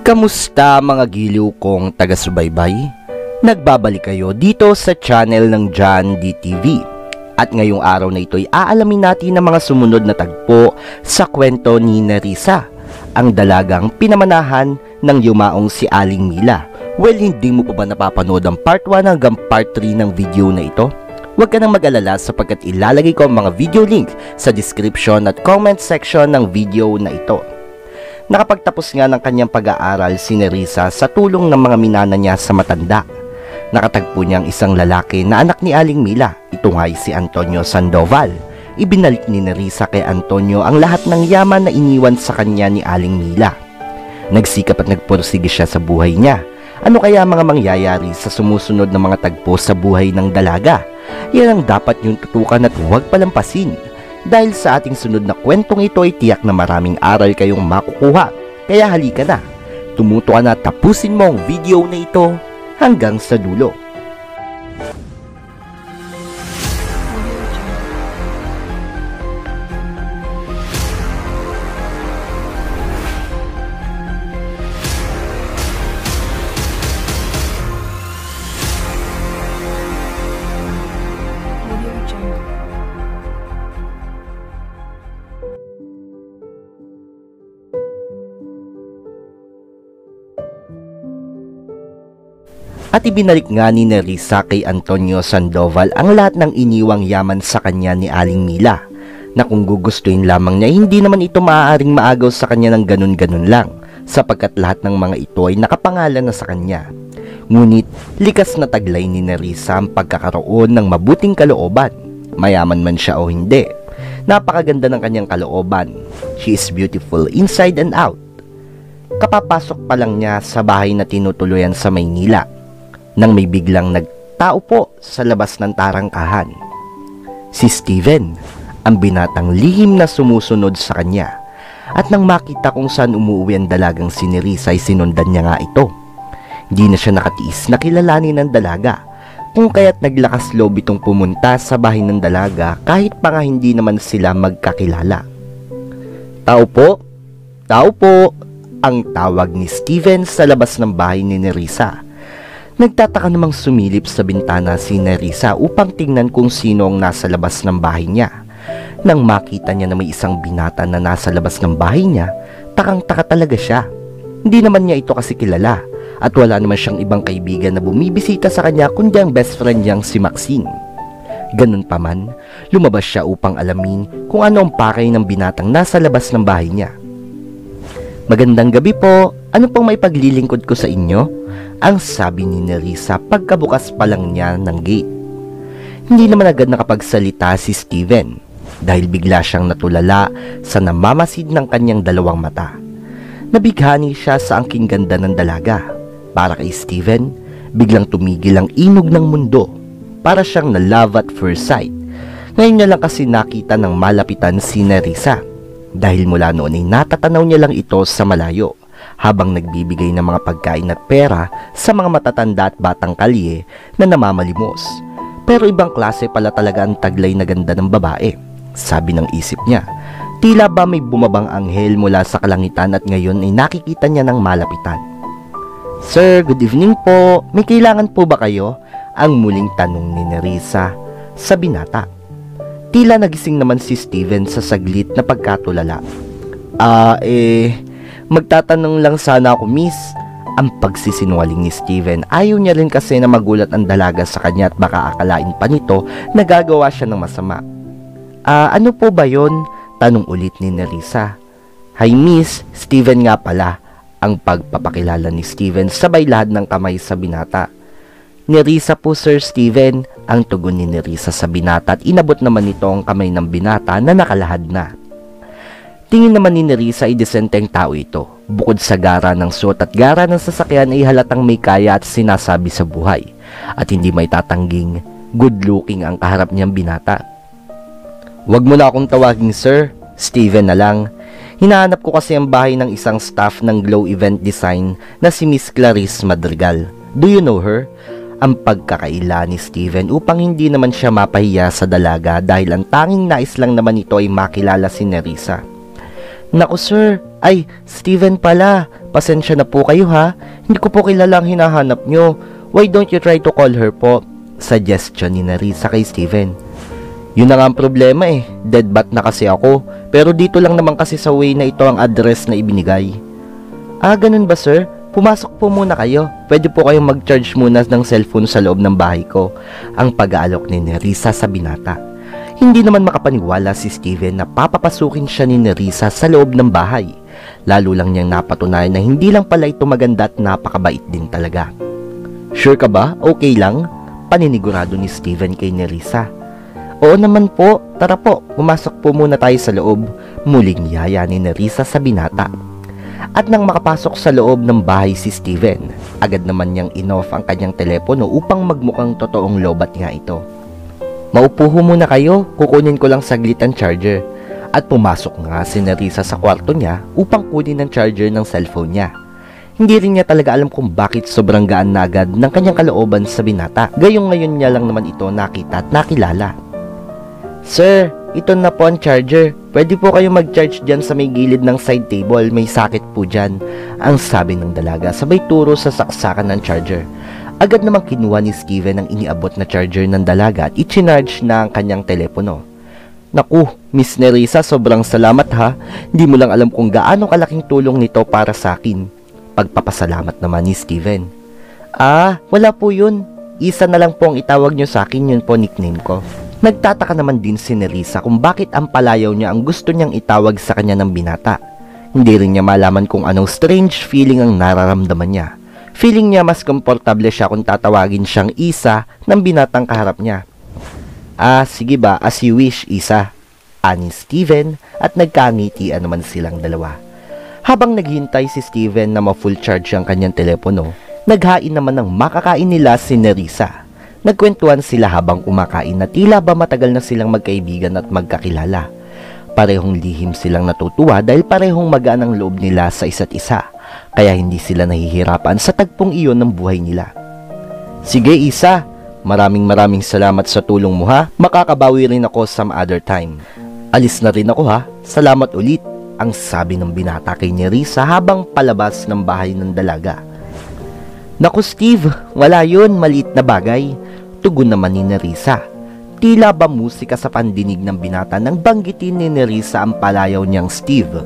Kamusta mga giliw kong taga-subaybay? Nagbabalik kayo dito sa channel ng John D. TV. At ngayong araw na ito ay aalamin natin ang mga sumunod na tagpo sa kwento ni Nerissa, ang dalagang pinamanahan ng yumaong si Aling Mila. Well, hindi mo pa ba napapanood ang part 1 hanggang part 3 ng video na ito? Huwag ka nang mag-alala sapagkat ilalagay ko ang mga video link sa description at comment section ng video na ito. Nakapagtapos nga ng kanyang pag-aaral si Nerissa sa tulong ng mga minana niya sa matanda. Nakatagpo niya ang isang lalaki na anak ni Aling Mila. Ito nga ay si Antonio Sandoval. Ibinalik ni Nerissa kay Antonio ang lahat ng yaman na iniwan sa kanya ni Aling Mila. Nagsikap at nagpursige siya sa buhay niya. Ano kaya mga mangyayari sa sumusunod na mga tagpo sa buhay ng dalaga? Yan ang dapat niyong tutukan at huwag palampasin. Dahil sa ating sunod na kwentong ito ay tiyak na maraming aral kayong makukuha. Kaya halika na, tumuto ka na, tapusin mo ang video na ito hanggang sa dulo. At ibinalik nga ni Nerissa kay Antonio Sandoval ang lahat ng iniwang yaman sa kanya ni Aling Mila, na kung gugustuhin lamang niya hindi naman ito maaaring maagaw sa kanya ng ganun-ganun lang, sapagkat lahat ng mga ito ay nakapangalan na sa kanya. Ngunit likas na taglay ni Nerissa ang pagkakaroon ng mabuting kalooban, mayaman man siya o hindi. Napakaganda ng kanyang kalooban. She is beautiful inside and out. Kapapasok pa lang niya sa bahay na tinutuluyan sa Maynila, nang may biglang nagtao po sa labas ng tarangkahan. Si Steven, ang binatang lihim na sumusunod sa kanya. At nang makita kung saan umuwi ang dalagang si Nerissa ay sinundan niya nga ito. Hindi na siya nakatiis na kilalanin ng dalaga, kung kaya't naglakas loob itong pumunta sa bahay ng dalaga kahit pa nga hindi naman sila magkakilala. Tao po, ang tawag ni Steven sa labas ng bahay ni Nerissa. Nagtataka namang sumilip sa bintana si Nerissa upang tingnan kung sino ang nasa labas ng bahay niya. Nang makita niya na may isang binata na nasa labas ng bahay niya, takang-taka talaga siya. Hindi naman niya ito kasi kilala at wala naman siyang ibang kaibigan na bumibisita sa kanya kundi ang best friend niyang si Maxine. Ganun pa man, lumabas siya upang alamin kung ano ang pakay ng binatang nasa labas ng bahay niya. Magandang gabi po, ano pong may paglilingkod ko sa inyo? Ang sabi ni Nerissa pagkabukas pa lang niya ng gate. Hindi naman agad nakapagsalita si Steven dahil bigla siyang natulala sa namamasid ng kanyang dalawang mata. Nabighani siya sa angking ganda ng dalaga. Para kay Steven, biglang tumigil ang inog ng mundo. Para siyang na love at first sight. Ngayon niya lang kasi nakita ng malapitan si Nerissa dahil mula noon ay natatanaw niya lang ito sa malayo, habang nagbibigay ng mga pagkain at pera sa mga matatanda at batang kalye na namamalimos. Pero ibang klase pala talaga ang taglay na ganda ng babae, sabi ng isip niya. Tila ba may bumabang anghel mula sa kalangitan at ngayon ay nakikita niya ng malapitan. Sir, good evening po. May kailangan po ba kayo? Ang muling tanong ni Nerissa sa binata. Tila nagising naman si Steven sa saglit na pagkatulala. Magtatanong lang sana ako, miss. Ang pagsisinungaling ni Steven. Ayaw niya rin kasi na magulat ang dalaga sa kanya at baka akalain pa nito na gagawa siya ng masama. Ano po ba yon? Tanong ulit ni Nerissa. Hi miss, Steven nga pala. Ang pagpapakilala ni Steven sabay lahad ng kamay sa binata. Nerissa po Sir Steven, ang tugon ni Nerissa sa binata at inabot naman nito ang kamay ng binata na nakalahad na. Tingin naman ni Nerissa ay desenteng tao ito. Bukod sa gara ng suot at gara ng sasakyan ay halatang may kaya at sinasabi sa buhay. At hindi may tatangging good looking ang kaharap niyang binata. Huwag mo na akong tawagin sir, Steven na lang. Hinahanap ko kasi ang bahay ng isang staff ng Glow Event Design na si Miss Clarice Madrigal. Do you know her? Ang pagkakaila ni Steven upang hindi naman siya mapahiya sa dalaga dahil ang tanging nais lang naman ito ay makilala si Nerissa. Naku sir, ay Steven pala, Pasensya na po kayo ha. Hindi ko po kilala ang hinahanap nyo. Why don't you try to call her po? Suggestion ni Nerissa kay Steven. Yun na nga ang problema eh. Deadbat na kasi ako. Pero dito lang naman kasi sa way na ito ang address na ibinigay. Ah, ganun ba sir? Pumasok po muna kayo. Pwede po kayong mag-charge muna ng cellphone sa loob ng bahay ko. Ang pag-aalok ni Nerissa sa binata. Hindi naman makapaniwala si Steven na papapasukin siya ni Nerissa sa loob ng bahay. Lalo lang niyang napatunayan na hindi lang pala ito maganda at napakabait din talaga. Sure ka ba? Okay lang? Paninigurado ni Steven kay Nerissa. Oo naman po, tara po, pumasok po muna tayo sa loob. Muling yaya ni Nerissa sa binata. At nang makapasok sa loob ng bahay si Steven, agad naman niyang in-off ang kanyang telepono upang magmukhang totoong lobat nga ito. Maupo ho muna kayo, kukunin ko lang saglit ang charger. At pumasok nga si Nerissa sa kwarto niya upang kunin ang charger ng cellphone niya. Hindi rin niya talaga alam kung bakit sobrang gaan na agad ng kanyang kalooban sa binata. Gayong ngayon niya lang naman ito nakita at nakilala. Sir, ito na po ang charger. Pwede po kayo mag-charge dyan sa may gilid ng side table. May socket po dyan. Ang sabi ng dalaga sabay turo sa saksakan ng charger. Agad namang kinuha ni Steven ang iniabot na charger ng dalaga at i-charge na ang kanyang telepono. Naku, Miss Nerissa, sobrang salamat ha. Hindi mo lang alam kung gaano kalaking tulong nito para sa akin. Pagpapasalamat naman ni Steven. Ah, wala po yun. Isa na lang po ang itawag nyo sa akin, yun po nickname ko. Nagtataka naman din si Nerissa kung bakit ang palayaw niya ang gusto niyang itawag sa kanya ng binata. Hindi rin niya malaman kung anong strange feeling ang nararamdaman niya. Feeling niya mas komportable siya kung tatawagin siyang Isa ng binatang kaharap niya. Ah, sige ba, as you wish, Isa. Ani Steven at nagkangitian naman silang dalawa. Habang naghihintay si Steven na ma-full charge ang kanyang telepono, naghain naman ng makakain nila si Nerissa. Nagkwentuhan sila habang kumakain na tila ba matagal na silang magkaibigan at magkakilala. Parehong lihim silang natutuwa dahil parehong magaan ang loob nila sa isa't isa. Kaya hindi sila nahihirapan sa tagpong iyon ng buhay nila. Sige Isa, maraming salamat sa tulong mo ha. Makakabawi rin ako some other time. Alis na rin ako ha. Salamat ulit. Ang sabi ng binata kay Nerissa habang palabas ng bahay ng dalaga. Naku Steve, wala yun, maliit na bagay. Tugon naman ni Nerissa. Tila ba musika sa pandinig ng binata nang banggitin ni Nerissa ang palayaw niyang Steve.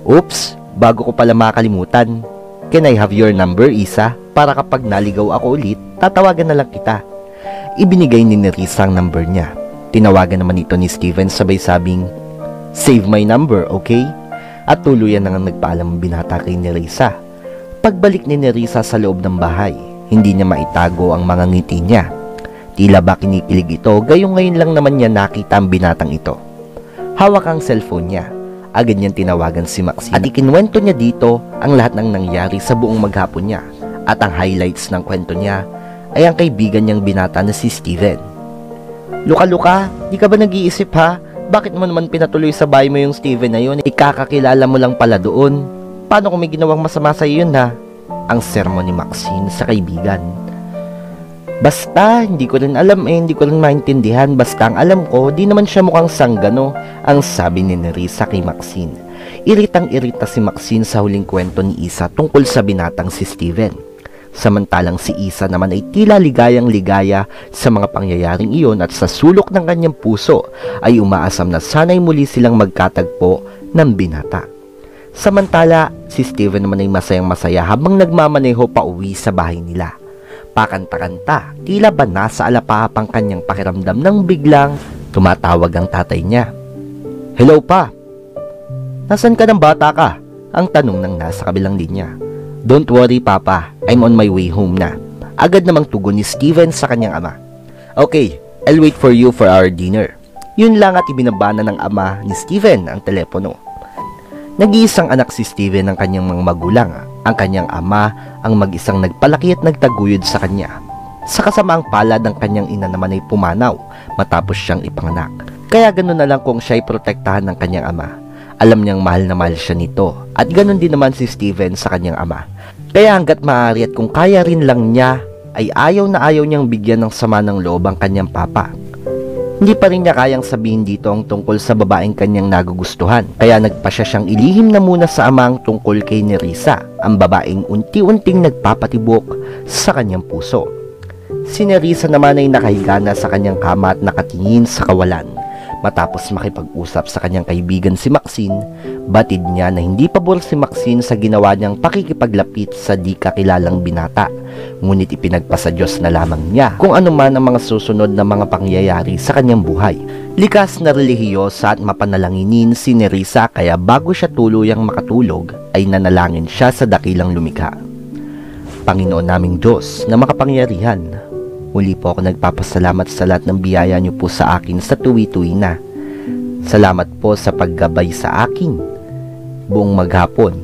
Oops, bago ko pala makalimutan. Can I have your number, Isa? Para kapag naligaw ako ulit, tatawagan na lang kita. Ibinigay ni Nerissa ang number niya. Tinawagan naman ito ni Steven sabay sabing, save my number, okay? At tuluyan na nga nagpaalam ang binata kay Nerissa. Pagbalik ni Nerissa sa loob ng bahay, hindi niya maitago ang mga ngiti niya. Tila ba kinikilig ito, gayong ngayon lang naman niya nakita ang binatang ito. Hawak ang cellphone niya. Agad niyang tinawagan si Maxine at ikinwento niya dito ang lahat ng nangyari sa buong maghapon niya. At ang highlights ng kwento niya ay ang kaibigan niyang binata na si Steven. Luka-luka, di ka ba nag-iisip ha? Bakit mo naman pinatuloy sa bahay mo yung Steven na yun? Ikakakilala mo lang pala doon. Paano kung may ginawang masama sa yun ha? Ang sermon ni Maxine sa kaibigan. Basta, hindi ko rin alam hindi ko rin maintindihan. Basta ang alam ko, di naman siya mukhang sanggano, ang sabi ni Nerissa kay Maxine. Iritang-irita si Maxine sa huling kwento ni Isa tungkol sa binatang si Steven. Samantalang si Isa naman ay tila ligayang-ligaya sa mga pangyayaring iyon at sa sulok ng kanyang puso ay umaasam na sana'y muli silang magkatagpo ng binata. Samantala, si Steven naman ay masayang-masaya habang nagmamaneho pa uwi sa bahay nila. Pakanta-kanta, tila ba nasa alapapang kanyang pakiramdam nang biglang tumatawag ang tatay niya. Hello pa! Nasaan ka ng bata ka? Ang tanong ng nasa kabilang linya. Don't worry papa, I'm on my way home na. Agad namang tugon ni Steven sa kanyang ama. Okay, I'll wait for you for our dinner. Yun lang at ibinabana ng ama ni Steven ang telepono. Nag-iisang anak si Steven ng kanyang mga magulang. Ang kanyang ama ang mag-isang nagpalaki at nagtaguyod sa kanya. Sa kasamaang palad ng kanyang ina naman ay pumanaw matapos siyang ipanganak. Kaya ganoon na lang kung siya'y protektahan ng kanyang ama. Alam niyang mahal na mahal siya nito at ganoon din naman si Steven sa kanyang ama. Kaya hanggat maaari at kung kaya rin lang niya ay ayaw na ayaw niyang bigyan ng sama ng loob ang kanyang papa. Hindi pa rin niya kayang sabihin dito ang tungkol sa babaeng kanyang nagugustuhan, kaya nagpasya siyang ilihim na muna sa amang tungkol kay Nerissa, ang babaeng unti-unting nagpapatibok sa kanyang puso. Si Nerissa naman ay nakahiga na sa kanyang kama at nakatingin sa kawalan. Matapos makipag-usap sa kanyang kaibigan si Maxine, batid niya na hindi pabor si Maxine sa ginawa niyang pakikipaglapit sa di kakilalang binata. Ngunit ipinagpasa Diyos na lamang niya kung ano man ang mga susunod na mga pangyayari sa kanyang buhay. Likas na relihiyosa at mapanalanginin si Nerissa, kaya bago siya tuluyang makatulog ay nanalangin siya sa dakilang lumikha. Panginoon naming Diyos na makapangyarihan, muli po ako nagpapasalamat sa lahat ng biyaya niyo po sa akin sa tuwi-tuwi na. Salamat po sa paggabay sa akin buong maghapon.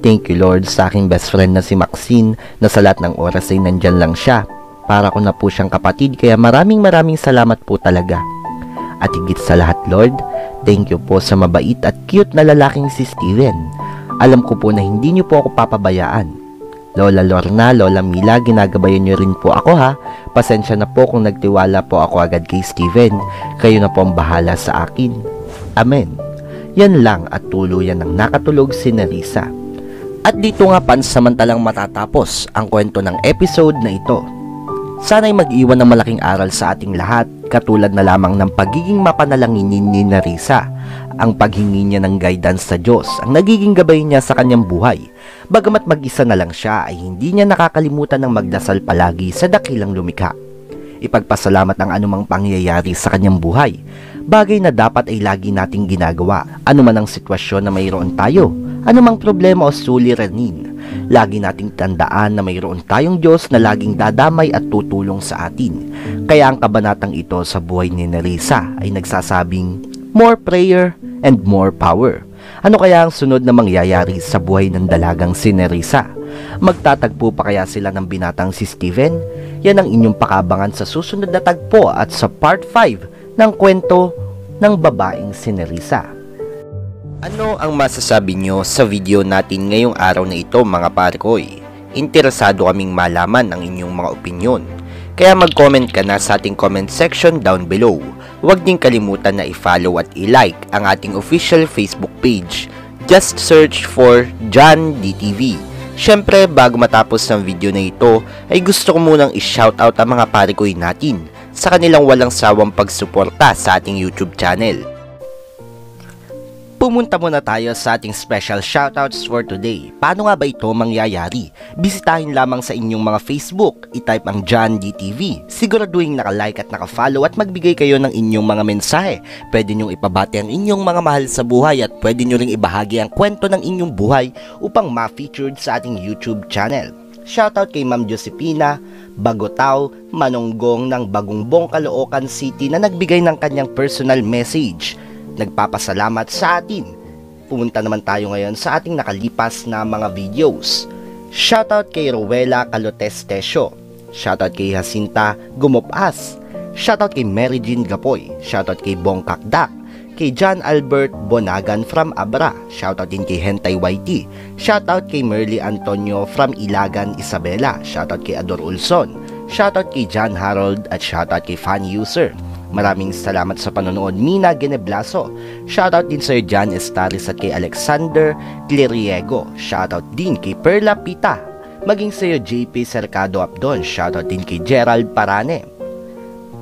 Thank you Lord sa aking best friend na si Maxine, na sa lahat ng oras ay nandyan lang siya. Para ko na po siyang kapatid, kaya maraming salamat po talaga. At higit sa lahat Lord, thank you po sa mabait at cute na lalaking si Steven. Alam ko po na hindi niyo po ako papabayaan. Lola Lorna, Lola Mila, ginagabayan niyo rin po ako ha. Pasensya na po kung nagtiwala po ako agad kay Steven. Kayo na po ang bahala sa akin. Amen. Yan lang at tuluyan ng nakatulog si Nerissa. At dito nga pansamantalang matatapos ang kwento ng episode na ito. Sana'y mag-iwan ng malaking aral sa ating lahat, katulad na lamang ng pagiging mapanalanginin ni Nerissa. Ang paghingi niya ng guidance sa Diyos ang nagiging gabay niya sa kanyang buhay. Bagamat mag-isa na lang siya, ay hindi niya nakakalimutan ng magdasal palagi sa dakilang lumikha. Ipagpasalamat ang anumang pangyayari sa kanyang buhay, bagay na dapat ay lagi nating ginagawa. Anuman ang sitwasyon na mayroon tayo, anumang problema o suliranin, lagi nating tandaan na mayroon tayong Diyos na laging dadamay at tutulong sa atin. Kaya ang kabanatang ito sa buhay ni Nerissa ay nagsasabing, more prayer and more power. Ano kaya ang sunod na mangyayari sa buhay ng dalagang si Nerissa? Magtatagpo pa kaya sila ng binatang si Steven? Yan ang inyong pakabangan sa susunod na tagpo at sa part 5 ng kwento ng babaeng si Nerissa. Ano ang masasabi nyo sa video natin ngayong araw na ito mga parkoy? Interesado kaming malaman ang inyong mga opinyon. Kaya mag-comment ka na sa ating comment section down below. Huwag din kalimutan na i-follow at i-like ang ating official Facebook page. Just search for John DTV. Syempre, bago matapos ang video na ito, ay gusto ko munang i-shoutout ang mga parikoy natin sa kanilang walang sawang pagsuporta sa ating YouTube channel. Pumunta muna tayo sa ating special shoutouts for today. Paano nga ba ito mangyayari? Bisitahin lamang sa inyong mga Facebook, i-type ang John DTV. Siguraduhin naka-like at naka-follow at magbigay kayo ng inyong mga mensahe. Pwede nyong ipabati ang inyong mga mahal sa buhay at pwede nyo ring ibahagi ang kwento ng inyong buhay upang ma-featured sa ating YouTube channel. Shoutout kay Ma'am Josepina Bagotao Manonggong ng Bagungbong, Caloocan City na nagbigay ng kanyang personal message. Nagpapasalamat sa atin. Pumunta naman tayo ngayon sa ating nakalipas na mga videos. Shoutout kay Rowela Calotestesio. Shoutout kay Jacinta Gumopas. Shoutout kay Mary Jean Gapoy. Shoutout kay Bong Kakdak. Kay John Albert Bonagan from Abra. Shoutout din kay Hentay YT. Shoutout kay Merly Antonio from Ilagan, Isabela. Shoutout kay Ador Ulson. Shoutout kay John Harold at shoutout kay Fan User. Maraming salamat sa panonood, Mina Geneblaso. Shoutout din sa John Estaris at kay Alexander Cliriego. Shoutout din kay Perla Pita. Maging sa iyo JP Cercado Abdon. Shoutout din kay Gerald Parane.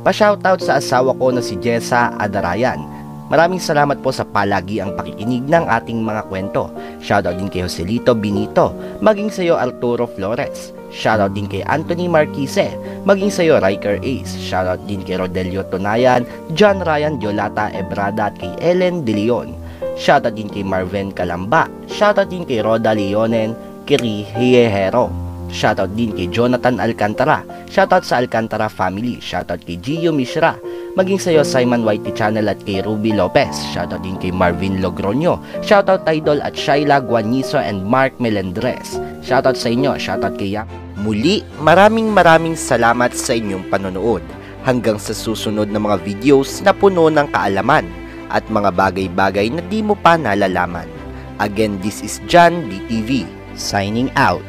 Pa-shoutout sa asawa ko na si Jessa Adarayan. Maraming salamat po sa palagi ang pakikinig ng ating mga kwento. Shoutout din kay Joselito Benito. Maging sa iyo Arturo Flores. Shoutout din kay Anthony Marquise. Maging sa iyo Riker Ace. Shoutout din kay Rodelio Tonayan, John Ryan Diolata Ebrada at kay Ellen De Leon. Shoutout din kay Marvin Calamba. Shoutout din kay Roda Leonen Kirihihero. Shoutout din kay Jonathan Alcantara. Shoutout sa Alcantara family. Shoutout kay Gio Mishra. Maging sa iyo Simon Whitey Channel at kay Ruby Lopez. Shoutout din kay Marvin Logroño. Shoutout Idol at Shaila Guaniso and Mark Melendres. Shoutout sa inyo. Shoutout kay Yak. Muli, maraming salamat sa inyong panonood. Hanggang sa susunod na mga videos na puno ng kaalaman at mga bagay-bagay na di mo pa nalalaman. Again, this is John DTV, signing out.